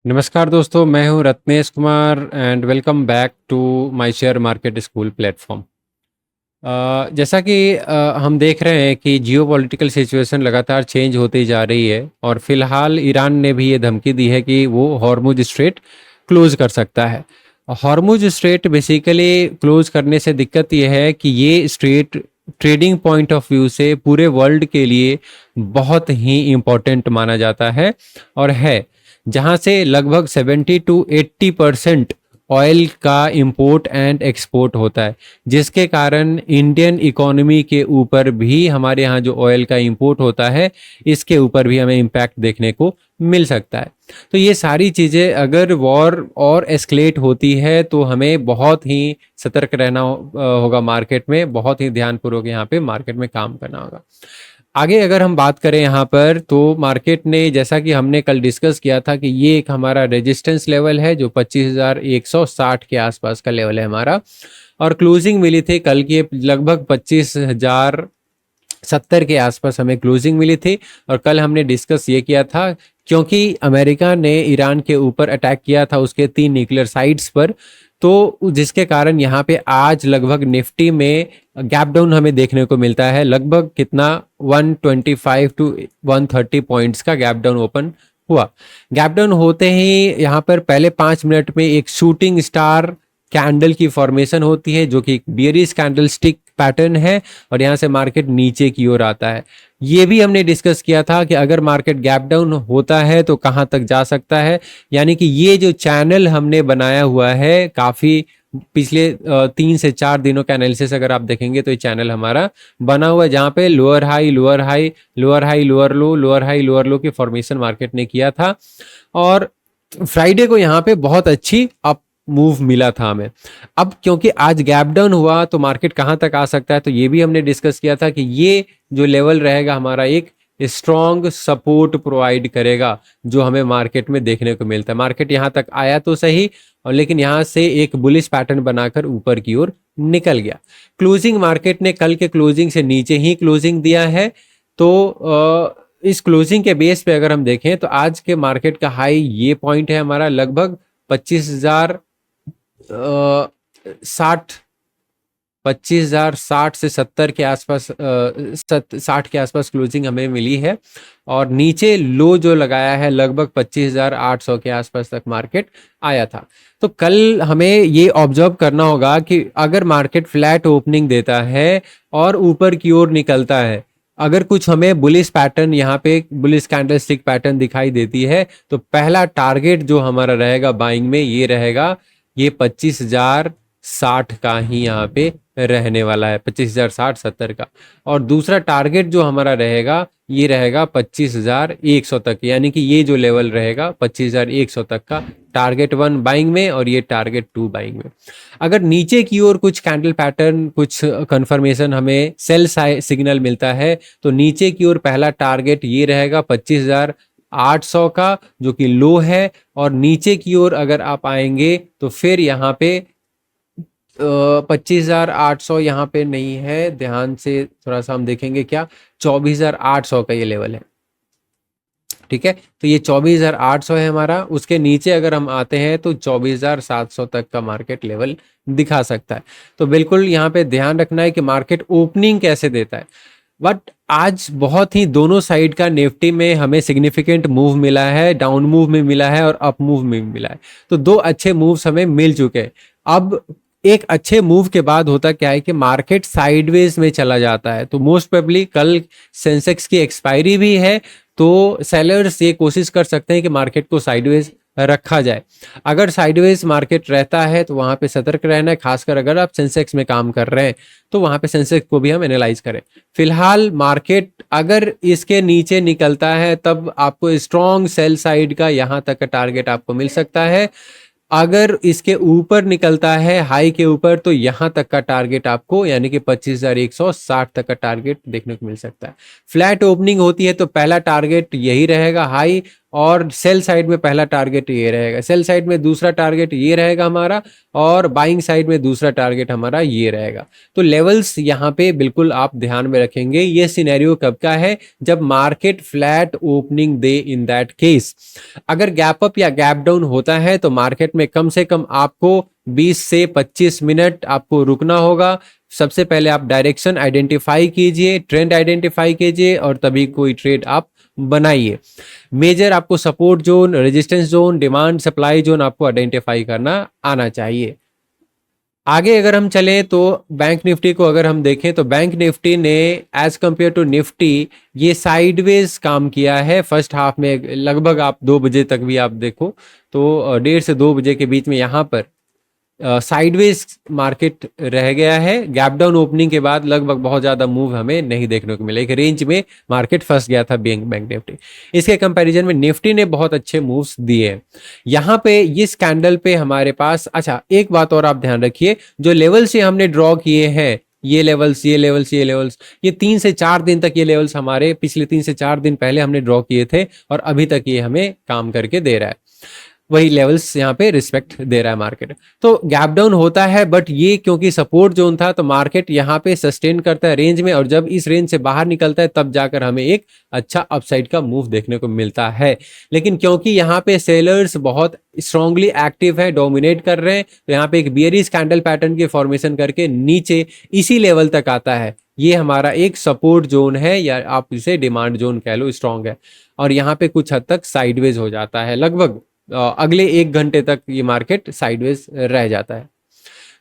नमस्कार दोस्तों, मैं हूं Ratnesh Kumar and welcome back to my share market school platform. जैसा कि हम देख रहे हैं कि जियोपॉलिटिकल सिचुएशन लगातार चेंज होती जा रही है और फिलहाल ईरान ने भी ये धमकी दी है कि वो हॉर्मुज स्ट्रेट क्लोज कर सकता है। हॉर्मुज स्ट्रेट बेसिकली क्लोज करने से दिक्कत ये है कि ये straight trading point of view से पूरे वर्ल्ड के लिए बहुत ही इम्पोर्टेंट माना जाता है और है जहां से लगभग 70 to 80% ऑयल का इंपोर्ट एंड एक्सपोर्ट होता है, जिसके कारण इंडियन इकोनॉमी के ऊपर भी हमारे यहाँ जो ऑयल का इंपोर्ट होता है इसके ऊपर भी हमें इम्पैक्ट देखने को मिल सकता है। तो ये सारी चीज़ें अगर वॉर और एस्केलेट होती है तो हमें बहुत ही सतर्क रहना होगा, मार्केट में बहुत ही ध्यानपूर्वक यहाँ पे मार्केट में काम करना होगा। आगे अगर हम बात करें यहाँ पर तो मार्केट ने, जैसा कि हमने कल डिस्कस किया था कि ये एक हमारा रेजिस्टेंस लेवल है जो 25,160 के आसपास का लेवल है हमारा, और क्लोजिंग मिली थी कल की लगभग 25,070 के आसपास हमें क्लोजिंग मिली थी। और कल हमने डिस्कस ये किया था क्योंकि अमेरिका ने ईरान के ऊपर अटैक किया था उसके 3 न्यूक्लियर साइट्स पर, तो जिसके कारण यहाँ पे आज लगभग निफ्टी में गैप डाउन हमें देखने को मिलता है। लगभग कितना 125 to 130 पॉइंट्स का गैप डाउन ओपन हुआ। गैप डाउन होते ही यहाँ पर पहले 5 मिनट में एक शूटिंग स्टार कैंडल की फॉर्मेशन होती है जो कि बियरिश कैंडल स्टिक पैटर्न है और यहाँ से मार्केट नीचे की ओर आता है। ये भी हमने डिस्कस किया था कि अगर मार्केट गैप डाउन होता है तो कहाँ तक जा सकता है, यानी कि ये जो चैनल हमने बनाया हुआ है काफ़ी पिछले 3 से 4 दिनों का एनालिसिस अगर आप देखेंगे तो ये चैनल हमारा बना हुआ है जहाँ पे lower high lower high lower high lower लो लोअर हाई लोअर लो की फॉर्मेशन मार्केट ने किया था। और फ्राइडे को यहाँ पे बहुत अच्छी अप मूव मिला था हमें। अब क्योंकि आज गैप डाउन हुआ तो मार्केट कहाँ तक आ सकता है, तो ये भी हमने डिस्कस किया था कि ये जो लेवल रहेगा हमारा एक स्ट्रॉन्ग सपोर्ट प्रोवाइड करेगा जो हमें मार्केट में देखने को मिलता है। मार्केट यहाँ तक आया तो सही, और लेकिन यहाँ से एक बुलिश पैटर्न बनाकर ऊपर की ओर निकल गया। क्लोजिंग मार्केट ने कल के क्लोजिंग से नीचे ही क्लोजिंग दिया है। तो इस क्लोजिंग के बेस पे अगर हम देखें तो आज के मार्केट का हाई ये पॉइंट है हमारा लगभग 25,060 25,060 से 70 के आसपास 60 के आसपास क्लोजिंग हमें मिली है। और नीचे लो जो लगाया है लगभग 25,800 के आसपास तक मार्केट आया था। तो कल हमें ये ऑब्जर्व करना होगा कि अगर मार्केट फ्लैट ओपनिंग देता है और ऊपर की ओर निकलता है, अगर कुछ हमें बुलिश पैटर्न यहाँ पे बुलिश कैंडलस्टिक पैटर्न दिखाई देती है तो पहला टारगेट जो हमारा रहेगा बाइंग में ये रहेगा, ये 25,060 का ही यहाँ पे रहने वाला है, 25,060-70 का। और दूसरा टारगेट जो हमारा रहेगा ये रहेगा 25,100 तक, यानी कि ये जो लेवल रहेगा 25,100 तक का टारगेट 1 बाइंग में और ये टारगेट 2 बाइंग में। अगर नीचे की ओर कुछ कैंडल पैटर्न कुछ कंफर्मेशन हमें सेल सिग्नल मिलता है तो नीचे की ओर पहला टारगेट ये रहेगा 25,800 का जो कि लो है। और नीचे की ओर अगर आप आएंगे तो फिर यहाँ पे 25,800 यहाँ पे नहीं है, ध्यान से थोड़ा सा हम देखेंगे क्या, 24,800 का ये लेवल है। ठीक है, तो ये 24,800 है हमारा। उसके नीचे अगर हम आते हैं तो 24,700 तक का मार्केट लेवल दिखा सकता है। तो बिल्कुल यहाँ पे ध्यान रखना है कि मार्केट ओपनिंग कैसे देता है। बट आज बहुत ही दोनों साइड का निफ्टी में हमें सिग्निफिकेंट मूव मिला है, डाउन मूव में मिला है और अप मूव में मिला है। तो दो अच्छे मूव्स हमें मिल चुके हैं। अब एक अच्छे मूव के बाद होता क्या है कि मार्केट साइडवेज में चला जाता है। तो मोस्ट प्रोबेबली कल सेंसेक्स की एक्सपायरी भी है, तो सेलर्स ये कोशिश कर सकते हैं कि मार्केट को साइडवेज रखा जाए। अगर साइडवेज मार्केट रहता है तो वहां पे सतर्क रहना है, खासकर अगर आप सेंसेक्स में काम कर रहे हैं तो वहां पे सेंसेक्स को भी हम एनालाइज करें। फिलहाल मार्केट अगर इसके नीचे निकलता है तब आपको स्ट्रॉन्ग सेल साइड का यहाँ तक का टारगेट आपको मिल सकता है। अगर इसके ऊपर निकलता है हाई के ऊपर तो यहाँ तक का टारगेट आपको, यानी कि 25,160 तक का टारगेट देखने को मिल सकता है। फ्लैट ओपनिंग होती है तो पहला टारगेट यही रहेगा हाई, और सेल साइड में पहला टारगेट ये रहेगा, सेल साइड में दूसरा टारगेट ये रहेगा हमारा, और बाइंग साइड में दूसरा टारगेट हमारा ये रहेगा। तो लेवल्स यहाँ पे बिल्कुल आप ध्यान में रखेंगे। ये सिनेरियो कब का है? जब market flat opening they. In that case अगर गैप अप या गैप डाउन होता है तो मार्केट में कम से कम आपको 20 से 25 मिनट आपको रुकना होगा। सबसे पहले आप डायरेक्शन आइडेंटिफाई कीजिए, ट्रेंड आइडेंटिफाई कीजिए, और तभी कोई ट्रेड आप बनाइए। मेजर आपको support zone, resistance zone, demand supply zone आपको आइडेंटिफाई करना आना चाहिए। आगे अगर हम चलें तो बैंक निफ्टी को अगर हम देखें तो बैंक निफ्टी ने एज कंपेयर टू निफ्टी ये साइडवेज काम किया है फर्स्ट हाफ में। लगभग आप 2 बजे तक भी आप देखो तो 1:30 से 2 बजे के बीच में यहाँ पर साइडवेज मार्केट रह गया है। गैप डाउन ओपनिंग के बाद लगभग बहुत ज्यादा मूव हमें नहीं देखने को मिला, एक रेंज में मार्केट फंस गया था बैंक निफ्टी। इसके कंपैरिजन में निफ्टी ने बहुत अच्छे मूव्स दिए हैं। यहाँ पे इस कैंडल पे हमारे पास, अच्छा एक बात और आप ध्यान रखिए, जो लेवल से हमने ड्रॉ किए हैं, ये लेवल्स ये लेवल्स ये लेवल्स, ये 3 से 4 दिन तक ये लेवल्स हमारे पिछले 3 से 4 दिन पहले हमने ड्रॉ किए थे, और अभी तक ये हमें काम करके दे रहा है। वही लेवल्स यहाँ पे रिस्पेक्ट दे रहा है मार्केट। तो गैप डाउन होता है, बट ये क्योंकि सपोर्ट जोन था तो मार्केट यहाँ पे सस्टेन करता है रेंज में, और जब इस रेंज से बाहर निकलता है तब जाकर हमें एक अच्छा अपसाइड का मूव देखने को मिलता है। लेकिन क्योंकि यहाँ पे सेलर्स बहुत स्ट्रांगली एक्टिव है, डोमिनेट कर रहे हैं, तो यहाँ पे एक बियरिश कैंडल पैटर्न की फॉर्मेशन करके नीचे इसी लेवल तक आता है। ये हमारा एक सपोर्ट जोन है, या आप इसे डिमांड जोन कह लो, स्ट्रांग है, और यहाँ पे कुछ हद तक साइडवेज हो जाता है। लगभग अगले 1 घंटे तक ये मार्केट साइडवेज रह जाता है।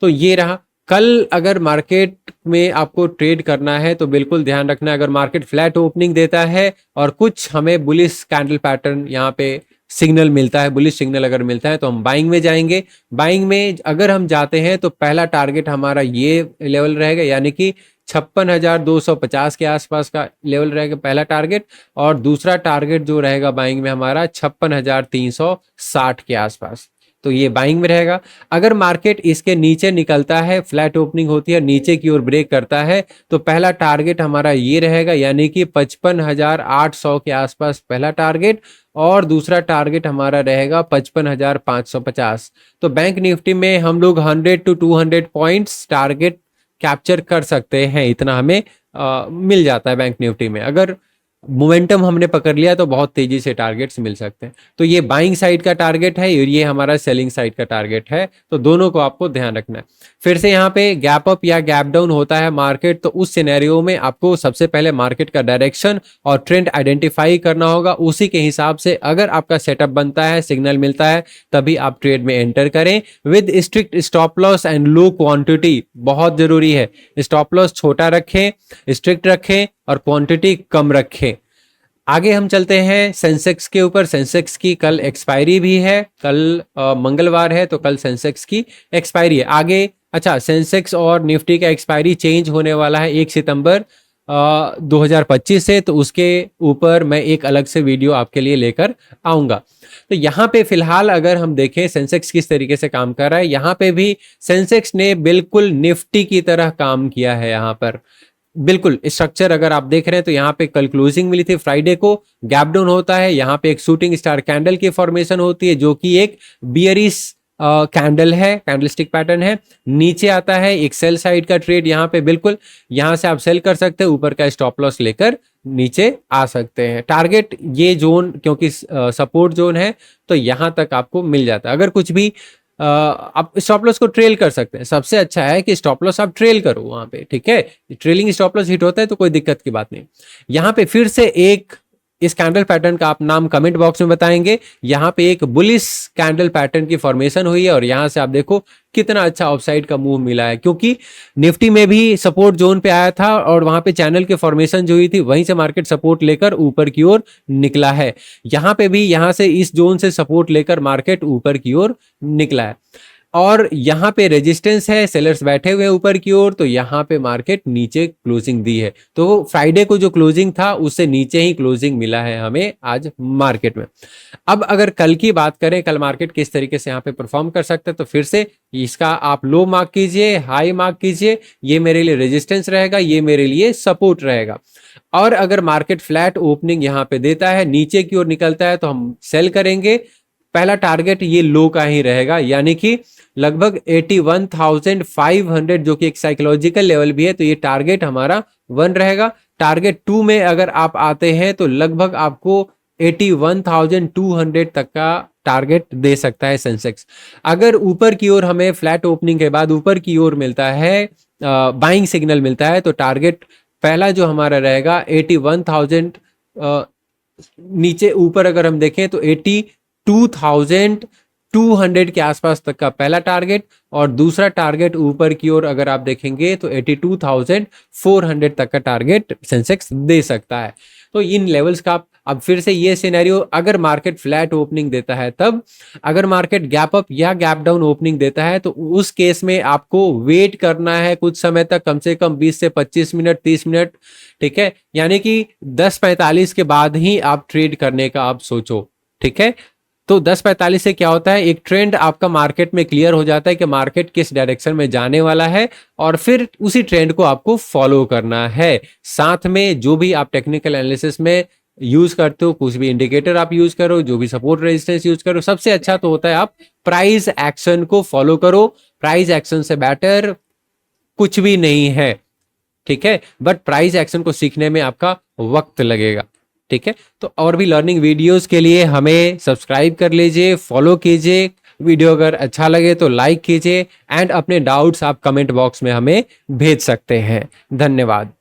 तो ये रहा। कल अगर मार्केट में आपको ट्रेड करना है तो बिल्कुल ध्यान रखना, अगर मार्केट फ्लैट ओपनिंग देता है और कुछ हमें बुलिश कैंडल पैटर्न यहाँ पे सिग्नल मिलता है, बुलिश सिग्नल अगर मिलता है तो हम बाइंग में जाएंगे। बाइंग में अगर हम जाते हैं तो पहला टारगेट हमारा ये लेवल रहेगा, यानी कि 56,250 के आसपास का लेवल रहेगा पहला टारगेट, और दूसरा टारगेट जो रहेगा बाइंग में हमारा 56,360 के आसपास। तो ये बाइंग में रहेगा। अगर मार्केट इसके नीचे निकलता है, फ्लैट ओपनिंग होती है, नीचे की ओर ब्रेक करता है, तो पहला टारगेट हमारा ये रहेगा, यानी कि 55,800 के आसपास पहला टारगेट, और दूसरा टारगेट हमारा रहेगा 55,550। तो बैंक निफ्टी में हम लोग 100 to 200 पॉइंट्स टारगेट कैप्चर कर सकते हैं, इतना हमें मिल जाता है बैंक निफ्टी में। अगर मोमेंटम हमने पकड़ लिया तो बहुत तेजी से टारगेट्स मिल सकते हैं। तो ये बाइंग साइड का टारगेट है और ये हमारा सेलिंग साइड का टारगेट है, तो दोनों को आपको ध्यान रखना है। फिर से यहाँ पे गैप अप या गैप डाउन होता है मार्केट, तो उस सिनेरियो में आपको सबसे पहले मार्केट का डायरेक्शन और ट्रेंड आइडेंटिफाई करना होगा। उसी के हिसाब से अगर आपका सेटअप बनता है, सिग्नल मिलता है, तभी आप ट्रेड में एंटर करें with strict stop loss and low quantity. बहुत जरूरी है, स्टॉप लॉस छोटा रखें, स्ट्रिक्ट रखें और क्वांटिटी कम रखें। आगे हम चलते हैं सेंसेक्स के ऊपर। सेंसेक्स की कल एक्सपायरी भी है, कल मंगलवार है, तो कल सेंसेक्स की एक्सपायरी है। आगे अच्छा, सेंसेक्स और निफ्टी का एक्सपायरी चेंज होने वाला है 1 सितंबर 2025 से, तो उसके ऊपर मैं एक अलग से वीडियो आपके लिए लेकर आऊंगा। तो यहाँ पे फिलहाल अगर हम देखें सेंसेक्स किस तरीके से काम कर रहा है, यहाँ पे भी सेंसेक्स ने बिल्कुल निफ्टी की तरह काम किया है। यहाँ पर बिल्कुल स्ट्रक्चर अगर आप देख रहे हैं तो यहाँ पे कल क्लोजिंग मिली थी फ्राइडे को, गैप डाउन होता है, यहाँ पे एक शूटिंग स्टार कैंडल की फॉर्मेशन होती है जो कि एक बियरिश कैंडल है, कैंडलस्टिक पैटर्न है। नीचे आता है एक सेल साइड का ट्रेड, यहाँ पे बिल्कुल यहाँ से आप सेल कर सकते हैं, ऊपर का स्टॉप लॉस लेकर नीचे आ सकते हैं। टारगेट ये जोन क्योंकि सपोर्ट जोन है तो यहाँ तक आपको मिल जाता है। अगर कुछ भी आप स्टॉप लॉस को ट्रेल कर सकते हैं, सबसे अच्छा है कि स्टॉप लॉस आप ट्रेल करो वहां पे, ठीक है। ट्रेलिंग स्टॉप लॉस हिट होता है तो कोई दिक्कत की बात नहीं। यहाँ पे फिर से एक इस कैंडल पैटर्न का आप नाम कमेंट बॉक्स में बताएंगे। यहाँ पे एक बुलिश कैंडल पैटर्न की फॉर्मेशन हुई है और यहाँ से आप देखो कितना अच्छा ऑफसाइड का मूव मिला है, क्योंकि निफ्टी में भी सपोर्ट जोन पे आया था और वहां पे चैनल की फॉर्मेशन जो हुई थी वहीं से मार्केट सपोर्ट लेकर ऊपर की ओर निकला है। यहाँ पे भी यहाँ से इस जोन से सपोर्ट लेकर मार्केट ऊपर की ओर निकला है। और यहाँ पे रेजिस्टेंस है, सेलर्स बैठे हुए हैं ऊपर की ओर, तो यहाँ पे मार्केट नीचे क्लोजिंग दी है। तो फ्राइडे को जो क्लोजिंग था उससे नीचे ही क्लोजिंग मिला है हमें आज मार्केट में। अब अगर कल की बात करें, कल मार्केट किस तरीके से यहाँ पे परफॉर्म कर सकते हैं, तो फिर से इसका आप लो मार्क कीजिए, हाई मार्क कीजिए, ये मेरे लिए रेजिस्टेंस रहेगा, ये मेरे लिए सपोर्ट रहेगा। और अगर मार्केट फ्लैट ओपनिंग यहाँ पे देता है, नीचे की ओर निकलता है, तो हम सेल करेंगे। पहला टारगेट ये लो का ही रहेगा, यानी कि लगभग 81,500 जो कि एक साइकोलॉजिकल लेवल भी है, तो ये टारगेट हमारा 1 रहेगा। टारगेट 2 में अगर आप आते हैं तो लगभग आपको 81,200 तक का टारगेट दे सकता है सेंसेक्स। अगर ऊपर की ओर हमें फ्लैट ओपनिंग के बाद ऊपर की ओर मिलता है, बाइंग सिग्नल मिलता है, तो टारगेट पहला जो हमारा रहेगा 81,000, नीचे ऊपर अगर हम देखें तो 82,200 के आसपास तक का पहला टारगेट, और दूसरा टारगेट ऊपर की ओर अगर आप देखेंगे तो 82,400 तक का टारगेट सेंसेक्स दे सकता है। तो इन लेवल्स का अब फिर से ये सिनेरियो, अगर मार्केट फ्लैट ओपनिंग देता है तब, अगर मार्केट गैप अप या गैप डाउन ओपनिंग देता है तो उस केस में आपको वेट करना है कुछ समय तक, कम से कम 20 से 25 मिनट, 30 मिनट, ठीक है, यानी कि 10:45 के बाद ही आप ट्रेड करने का आप सोचो, ठीक है। तो 10:45 से क्या होता है, एक ट्रेंड आपका मार्केट में क्लियर हो जाता है कि मार्केट किस डायरेक्शन में जाने वाला है, और फिर उसी ट्रेंड को आपको फॉलो करना है। साथ में जो भी आप टेक्निकल एनालिसिस में यूज करते हो, कुछ भी इंडिकेटर आप यूज करो, जो भी सपोर्ट रेजिस्टेंस यूज करो, सबसे अच्छा तो होता है आप प्राइस एक्शन को फॉलो करो। प्राइस एक्शन से बेटर कुछ भी नहीं है, ठीक है, बट प्राइस एक्शन को सीखने में आपका वक्त लगेगा, ठीक है। तो और भी लर्निंग वीडियोस के लिए हमें सब्सक्राइब कर लीजिए, फॉलो कीजिए। वीडियो अगर अच्छा लगे तो लाइक कीजिए, एंड अपने डाउट्स आप कमेंट बॉक्स में हमें भेज सकते हैं। धन्यवाद।